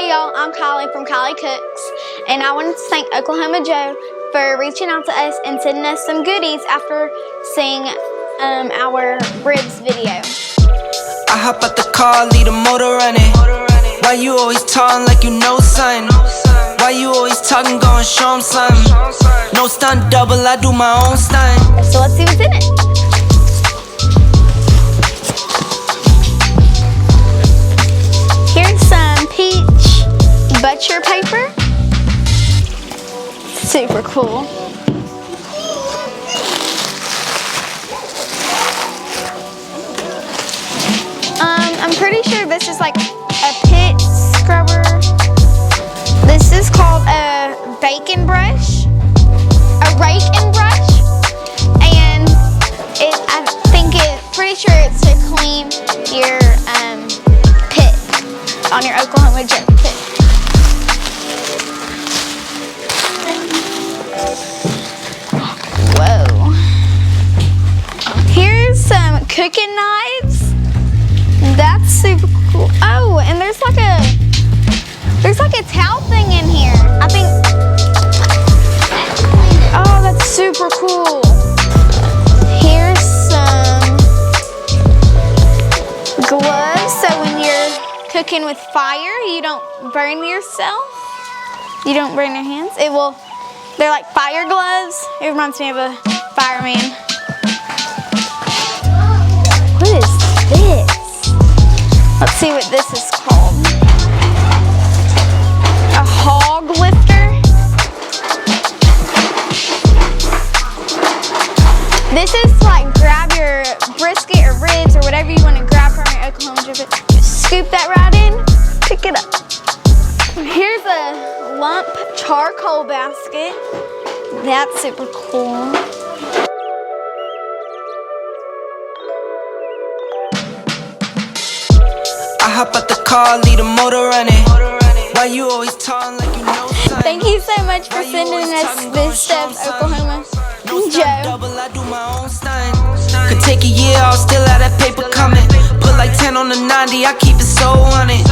Hey y'all, I'm Kiley from Kiley Cooks, and I wanted to thank Oklahoma Joe for reaching out to us and sending us some goodies after seeing our ribs video. I hop out the car, leave the motor running. Why you always talking like you know something? Why you always talking, go and show 'em something? No stunt double, I do my own stunt. So let's see what's in it. Here's some peach butcher paper. Super cool. I'm pretty sure this is like a pit scrubber. This is called a bacon brush, a rake and brush, and pretty sure it's to clean your pit on your Oklahoma Joe pit. Whoa. Here's some cooking knives. That's super cool. Oh, and there's like a towel thing in here. I think. Oh, that's super cool. Here's some gloves, so when you're cooking with fire, you don't burn yourself. You don't burn your hands. They're like fire gloves. It reminds me of a fireman. What is this? Let's see what this is called. A hog lifter. This is to like grab your brisket or ribs or whatever you want to grab from your Oklahoma Joe. Just scoop that right in, pick it up. Here's a lump charcoal basket. That's super cool. I hop out the car, leave the motor running. Why you always talking like you know something? Thank you so much for sending us this stuff, Oklahoma Joe. I do my own stunt. Could take a year, I'll still have that paper coming. Put like 10 on the 90, I keep it so on it.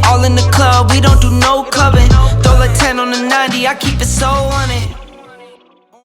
All in the club, we don't do no clubbing. Throw like 10 on the 90, I keep it so on it.